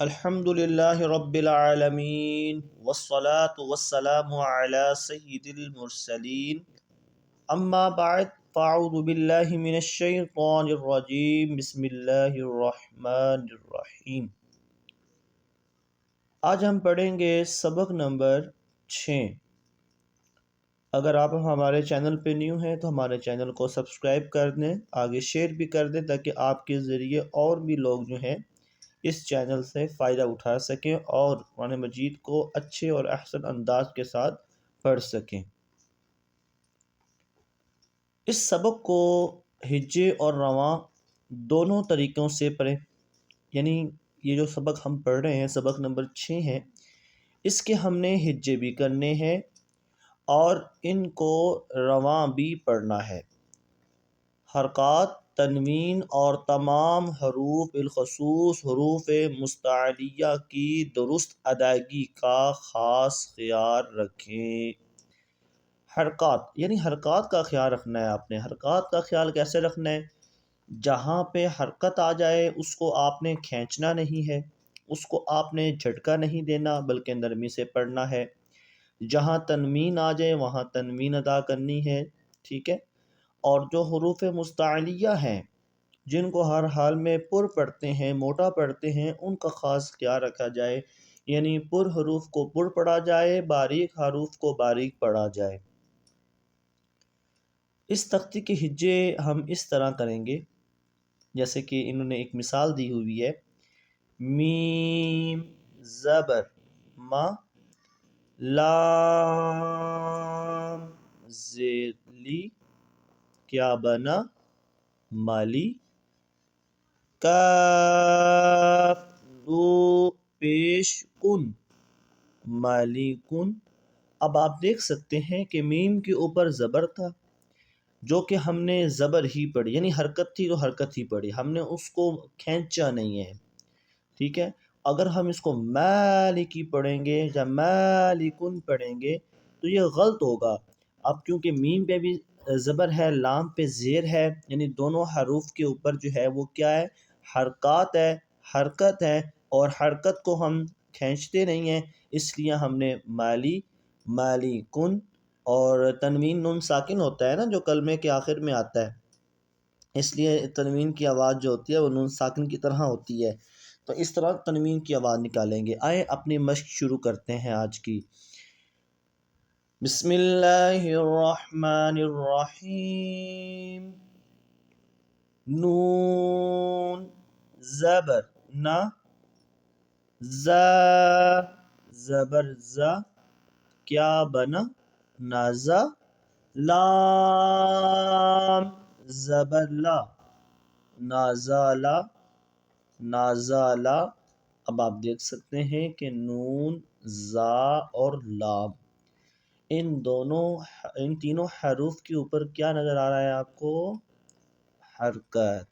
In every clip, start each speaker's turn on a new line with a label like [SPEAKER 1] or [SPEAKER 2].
[SPEAKER 1] الحمد للہ رب العالمین والصلاة والسلام علی سید المرسلین اما بعد فاعوذ باللہ من الشیطان الرجیم بسم اللہ الرحمن الرحیم۔ آج ہم پڑھیں گے سبق نمبر 6۔ اگر آپ ہمارے چینل پہ نیو ہیں تو ہمارے چینل کو سبسکرائب کر دیں، آگے شیئر بھی کر دیں تاکہ آپ کے ذریعے اور بھی لوگ جو ہیں اس چینل سے فائدہ اٹھا سکیں اور قرآن مجید کو اچھے اور احسن انداز کے ساتھ پڑھ سکیں۔ اس سبق کو ہجے اور رواں دونوں طریقوں سے پڑھیں، یعنی یہ جو سبق ہم پڑھ رہے ہیں سبق نمبر 6 ہے، اس کے ہم نے ہجے بھی کرنے ہیں اور ان کو رواں بھی پڑھنا ہے۔ حرکات، تنوین اور تمام حروف بالخصوص حروف مستعلیہ کی درست ادائیگی کا خاص خیال رکھیں۔ حرکات یعنی حرکات کا خیال رکھنا ہے آپ نے۔ حرکات کا خیال کیسے رکھنا ہے؟ جہاں پہ حرکت آ جائے اس کو آپ نے کھینچنا نہیں ہے، اس کو آپ نے جھٹکا نہیں دینا بلکہ نرمی سے پڑھنا ہے۔ جہاں تنوین آ جائے وہاں تنوین ادا کرنی ہے، ٹھیک ہے۔ اور جو حروف مستعلیہ ہیں جن کو ہر حال میں پر پڑھتے ہیں، موٹا پڑھتے ہیں، ان کا خاص خیال رکھا جائے، یعنی پر حروف کو پر پڑھا جائے، باریک حروف کو باریک پڑھا جائے۔ اس تختی کے ہجے ہم اس طرح کریں گے جیسے کہ انہوں نے ایک مثال دی ہوئی ہے۔ میم زبر ما، لام ذیلی کیا بنا مالی، کاف دو پیش کن مالی کن۔ اب آپ دیکھ سکتے ہیں کہ میم کے اوپر زبر تھا جو کہ ہم نے زبر ہی پڑھی، یعنی حرکت تھی تو حرکت ہی پڑھی، ہم نے اس کو کھینچا نہیں ہے، ٹھیک ہے۔ اگر ہم اس کو مالکی پڑھیں گے یا مالکن پڑھیں گے تو یہ غلط ہوگا۔ اب کیونکہ میم پہ بھی زبر ہے، لام پہ زیر ہے، یعنی دونوں حروف کے اوپر جو ہے وہ کیا ہے؟ حرکات ہے، حرکت ہے، اور حرکت کو ہم کھینچتے نہیں ہیں، اس لیے ہم نے مالی کن، اور تنوین نون ساکن ہوتا ہے نا جو کلمے کے آخر میں آتا ہے، اس لیے تنوین کی آواز جو ہوتی ہے وہ نون ساکن کی طرح ہوتی ہے، تو اس طرح تنوین کی آواز نکالیں گے۔ آئیں اپنی مشق شروع کرتے ہیں آج کی۔ بسم اللہ الرحمن الرحیم۔ نون زبر نا، زا زبر زا کیا بنا نازا، لام زبر لا نازالا نازالا۔ اب آپ دیکھ سکتے ہیں کہ نون، زا اور لام ان تینوں حروف کے اوپر کیا نظر آ رہا ہے آپ کو؟ حرکت،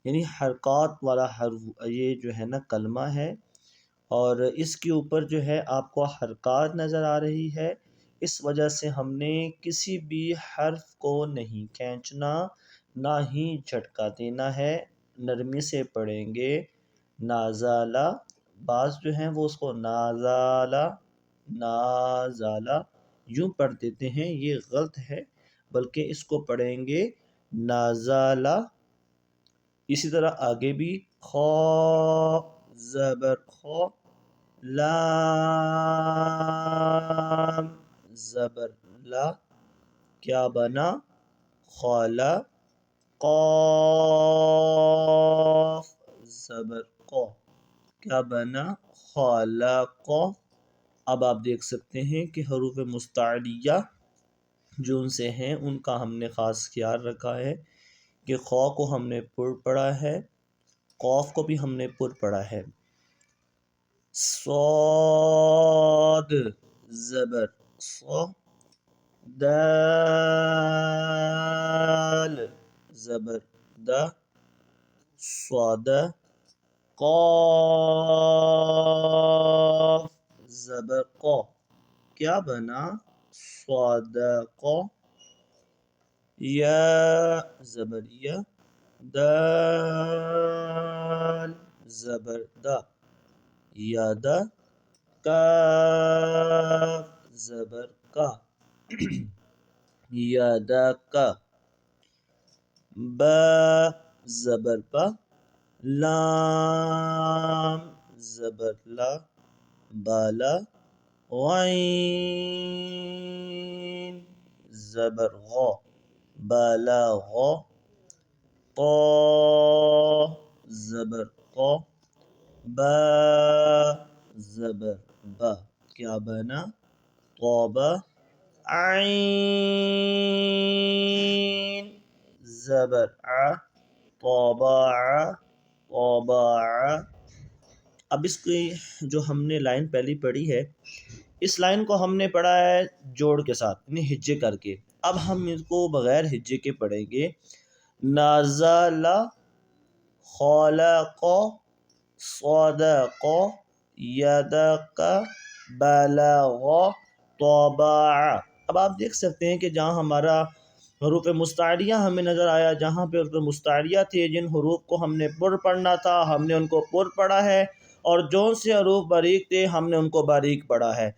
[SPEAKER 1] یعنی حرکات والا حرف یہ جو ہے نا کلمہ ہے، اور اس کے اوپر جو ہے آپ کو حرکات نظر آ رہی ہے، اس وجہ سے ہم نے کسی بھی حرف کو نہیں کھینچنا، نہ ہی جھٹکا دینا ہے، نرمی سے پڑھیں گے۔ نازالا، بعض جو ہیں وہ اس کو نازالا نازالا یوں پڑھ دیتے ہیں، یہ غلط ہے، بلکہ اس کو پڑھیں گے نازالا۔ اسی طرح آگے بھی خا زبر خا، لام زبر لا کیا بنا خالا، قاف زبر قا کیا بنا خالق۔ اب آپ دیکھ سکتے ہیں کہ حروف مستعلیہ جو ان سے ہیں ان کا ہم نے خاص خیال رکھا ہے کہ خا کو ہم نے پر پڑھا ہے، قاف کو بھی ہم نے پر پڑھا ہے۔ صاد زبر صا، دال زبر دا صاد، قاف زبر قا کیا بنا صادق، یا زبر یا، دال زبر دا ید کاف زبر کا ید کا با زبر با لام زبر لا بالا غین زبر غا بالا غا طا زبر قا با زبر با کیا بنا طابا عین زبر ع طابع طابع اب اس کی جو ہم نے لائن پہلی پڑھی ہے اس لائن کو ہم نے پڑھا ہے جوڑ کے ساتھ یعنی ہجے کر کے. اب ہم اس کو بغیر ہجے کے پڑھیں گے. نزل خلق صدق یدق بلغ طبع. اب آپ دیکھ سکتے ہیں کہ جہاں ہمارا حروف مستعلیہ ہمیں نظر آیا، جہاں پہ حروف مستعلیہ تھے، جن حروف کو ہم نے پر پڑھنا تھا ہم نے ان کو پر پڑھا ہے، اور جون سے حروف باریک تھے ہم نے ان کو باریک پڑھا ہے.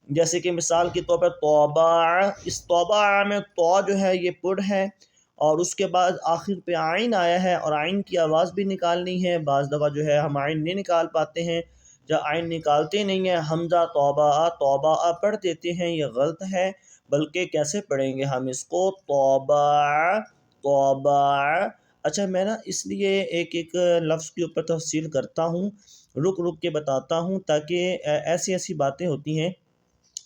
[SPEAKER 1] جیسے کہ مثال کے طور پر توبہ، اس توبہ میں تو جو ہے یہ پر ہے، اور اس کے بعد آخر پہ عین آیا ہے، اور عین کی آواز بھی نکالنی ہے. بعض دفعہ جو ہے ہم عین نہیں نکال پاتے ہیں، جب عین نکالتے نہیں ہیں حمزہ توبہ توبہ پڑھ دیتے ہیں، یہ غلط ہے. بلکہ کیسے پڑھیں گے ہم اس کو؟ توبہ توبہ. اچھا میں نا اس لیے ایک ایک لفظ کے اوپر تفصیل کرتا ہوں، رک رک کے بتاتا ہوں، تاکہ ایسی ایسی باتیں ہوتی ہیں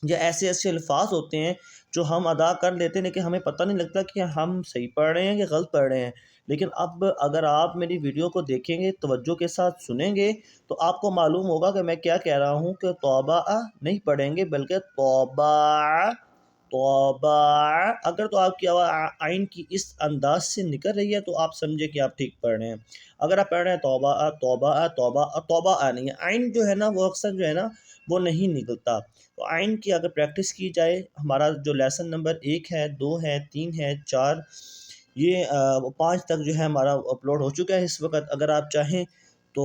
[SPEAKER 1] یا ایسے ایسے الفاظ ہوتے ہیں جو ہم ادا کر لیتے ہیں لیکن ہمیں پتہ نہیں لگتا کہ ہم صحیح پڑھ رہے ہیں یا غلط پڑھ رہے ہیں. لیکن اب اگر آپ میری ویڈیو کو دیکھیں گے، توجہ کے ساتھ سنیں گے، تو آپ کو معلوم ہوگا کہ میں کیا کہہ رہا ہوں، کہ توبہ نہیں پڑھیں گے بلکہ توبہ توبہ. اگر تو آپ کی آواز عین کی اس انداز سے نکل رہی ہے تو آپ سمجھے کہ آپ ٹھیک پڑھ رہے ہیں. اگر آپ پڑھ رہے ہیں توبہ توبہ توبہ توبہ نہیں ہے، عین جو ہے نا وہ اکثر جو ہے نا وہ نہیں نکلتا. تو عین کی اگر پریکٹس کی جائے، ہمارا جو لیسن نمبر 1 ہے، 2 ہے، 3 ہے، 4، یہ 5 تک جو ہے ہمارا اپلوڈ ہو چکا ہے اس وقت. اگر آپ چاہیں تو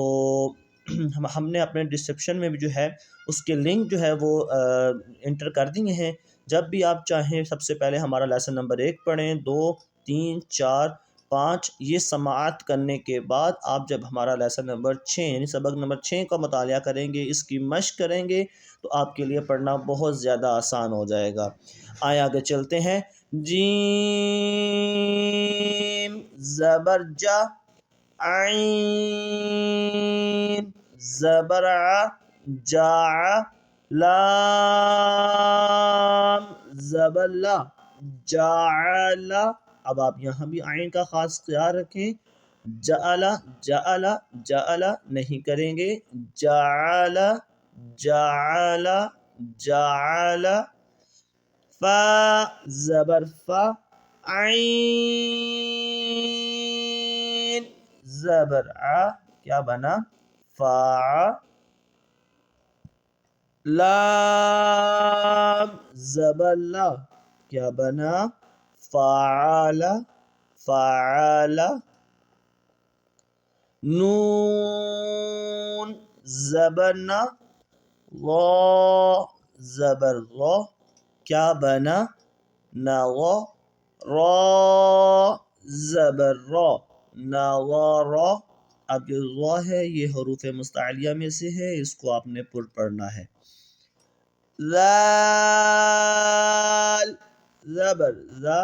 [SPEAKER 1] ہم نے اپنے ڈسکرپشن میں بھی جو ہے اس کے لنک جو ہے وہ انٹر کر دیے ہیں. جب بھی آپ چاہیں سب سے پہلے ہمارا لیسن نمبر 1 پڑھیں، 2، 3، 4، 5، یہ سماعت کرنے کے بعد آپ جب ہمارا لیسن نمبر 6 یعنی سبق نمبر 6 کا مطالعہ کریں گے، اس کی مشق کریں گے، تو آپ کے لیے پڑھنا بہت زیادہ آسان ہو جائے گا. آئے آگے چلتے ہیں. جیم زبر جا عین زبر ع جا لام زبر لا جعل. اب آپ یہاں بھی عین کا خاص خیال رکھیں. جعل جعل جعل نہیں کریں گے. جعل جعل جعل. فا زبر فا عین زبر ع کیا بنا؟ فا. لام زبر لا کیا بنا؟ فعل فعل. نون زبر نا را زبر را کیا بنا؟ نوا. را زبر را نوارا. اب جو را ہے یہ حروف مستعلیہ میں سے ہے، اس کو آپ نے پر پڑھنا ہے. ذال زبر ذا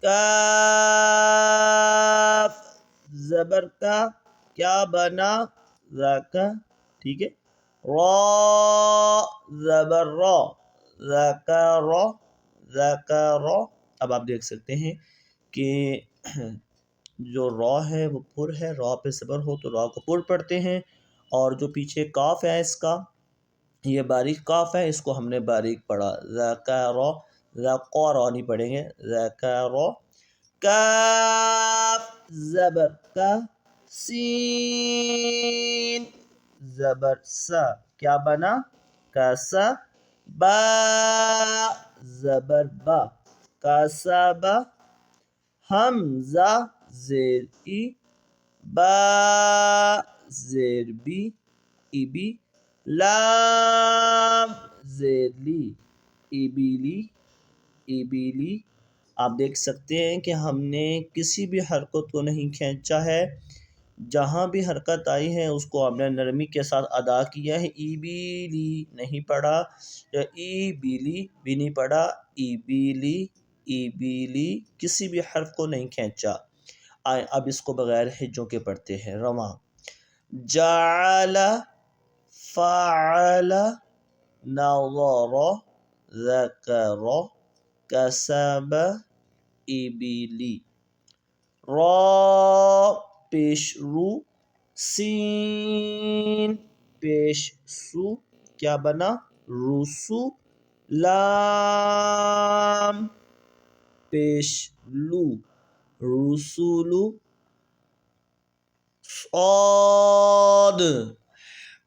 [SPEAKER 1] کاف زبر کا کیا بنا؟ ذکا. ٹھیک ہے. را زبر را ذکر ذکر. اب آپ دیکھ سکتے ہیں کہ جو را ہے وہ پر ہے، را پہ زبر ہو تو را کو پر پڑھتے ہیں، اور جو پیچھے کاف ہے اس کا یہ باریک کاف ہے، اس کو ہم نے باریک پڑھا. ذکر ذکر نہیں پڑھیں گے. ذکر. کاف زبر کا سین زبر سا کیا بنا؟ کاسا. با زبر با کاسبا. حمزہ زیر ای با زیر بی ایبی، لام زیر لی، ایبیلی، ایبیلی۔ آپ دیکھ سکتے ہیں کہ ہم نے کسی بھی حرکت کو نہیں کھینچا ہے، جہاں بھی حرکت آئی ہے اس کو آپ نے نرمی کے ساتھ ادا کیا ہے۔ ایبیلی نہیں پڑھا، یا ایبیلی بھی نہیں پڑھا، ایبیلی، ایبیلی، کسی بھی حرف کو نہیں کھینچا۔ اب اس کو بغیر ہجوں کے پڑھتے ہیں۔ رواں، جعل، فعل، نظر، ذکر، کسب، ایبیلی۔ را پیش رو، سین پیش سو، کیا بنا؟ رسو۔ لام پیش لو، رسولو۔ صاد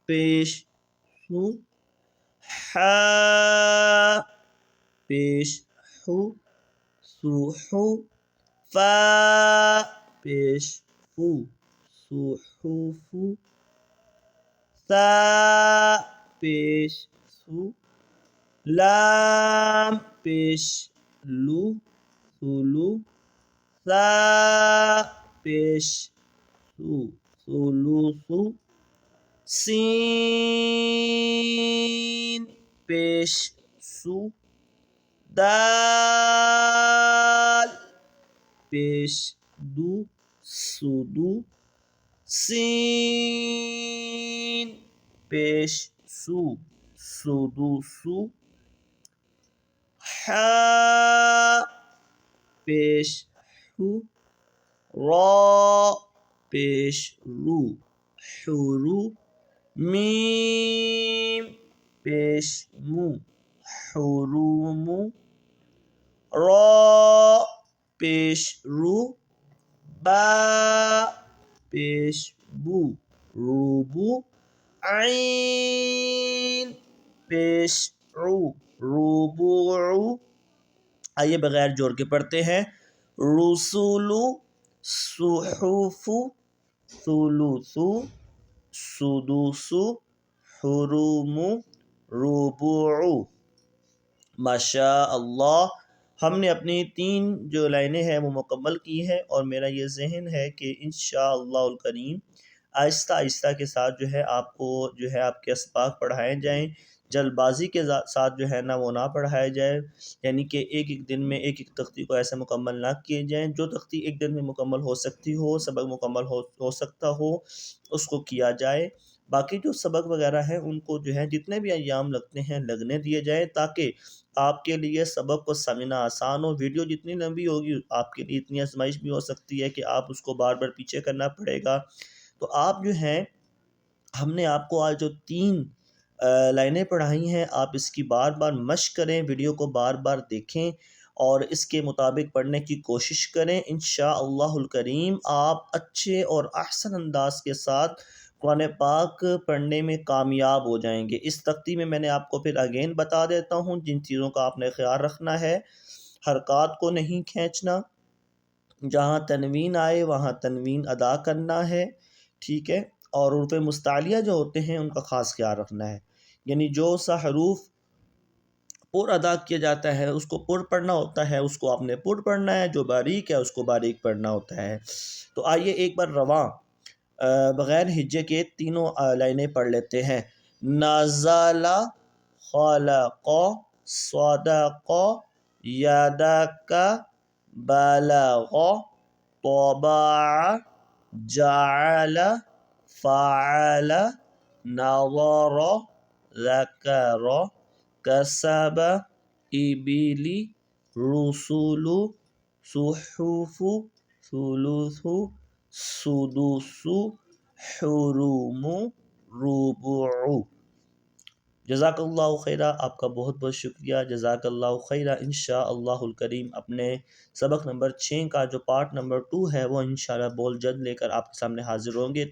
[SPEAKER 1] پیش سو، حا پیش حو، سوحو۔ فا پیش فو، سوحوفو۔ ثا پیش سو، لام پیش لو، سولو۔ ثا پیش سو، سولوسو۔ سین پیش سو، دال پیش دو، سودو۔ سین پیش سو، سودوسو۔ حا پیش حو، را پیش رو، حورو۔ میم پیش مو، حرومو۔ را پیش رو، با پیش بو، روبو۔ عین پیش عو، روبوعو۔ آئیے بغیر جوڑ کے پڑھتے ہیں۔ رسولو، صحوفو، ثلثو، سدوسو، حرومو، ربوعو۔ ماشاء اللہ، ہم نے اپنی 3 جو لائنیں ہیں وہ مکمل کی ہیں، اور میرا یہ ذہن ہے کہ انشاءاللہ الکریم آہستہ آہستہ کے ساتھ جو ہے آپ کو جو ہے آپ کے اسباق پڑھائے جائیں، جلد بازی کے ساتھ جو ہے نا وہ نہ پڑھائے جائے، یعنی کہ ایک ایک دن میں ایک ایک تختی کو ایسے مکمل نہ کیے جائیں۔ جو تختی ایک دن میں مکمل ہو سکتی ہو، سبق مکمل ہو سکتا ہو، اس کو کیا جائے۔ باقی جو سبق وغیرہ ہیں ان کو جو ہے جتنے بھی ایام لگتے ہیں لگنے دیے جائیں، تاکہ آپ کے لیے سبق کو سمجھنا آسان ہو۔ ویڈیو جتنی لمبی ہوگی آپ کے لیے اتنی آزمائش بھی ہو سکتی ہے کہ آپ اس کو بار بار پیچھے کرنا پڑے گا۔ تو آپ جو ہیں، ہم نے آپ کو آج جو 3 لائنیں پڑھائی ہیں، آپ اس کی بار بار مشق کریں، ویڈیو کو بار بار دیکھیں اور اس کے مطابق پڑھنے کی کوشش کریں۔ انشاءاللہ الکریم آپ اچھے اور احسن انداز کے ساتھ قرآن پاک پڑھنے میں کامیاب ہو جائیں گے۔ اس تختی میں نے آپ کو پھر اگین بتا دیتا ہوں جن چیزوں کا آپ نے خیال رکھنا ہے۔ حرکات کو نہیں کھینچنا، جہاں تنوین آئے وہاں تنوین ادا کرنا ہے، ٹھیک ہے، اور حروف مستعلیہ جو ہوتے ہیں ان کا خاص خیال رکھنا ہے، یعنی جو سا حروف پر ادا کیا جاتا ہے اس کو پر پڑھنا ہوتا ہے، اس کو آپ نے پر پڑھنا ہے، جو باریک ہے اس کو باریک پڑھنا ہوتا ہے۔ تو آئیے ایک بار رواں بغیر ہجے کے تینوں لائنیں پڑھ لیتے ہیں۔ نزل، خلق، صدق، یدک، بلغ، طبع، جعل، فعل، نظر، ذکر، کسب، ایبیلی، رسول، صحف، ثلث، سدوس، حروم، ربوع۔ جزاک اللہ خیرہ، آپ کا بہت بہت شکریہ، جزاک اللہ خیرہ۔ انشاءاللہ الکریم اپنے سبق نمبر 6 کا جو پارٹ نمبر 2 ہے وہ انشاءاللہ بول جلد لے کر آپ کے سامنے حاضر ہوں گے۔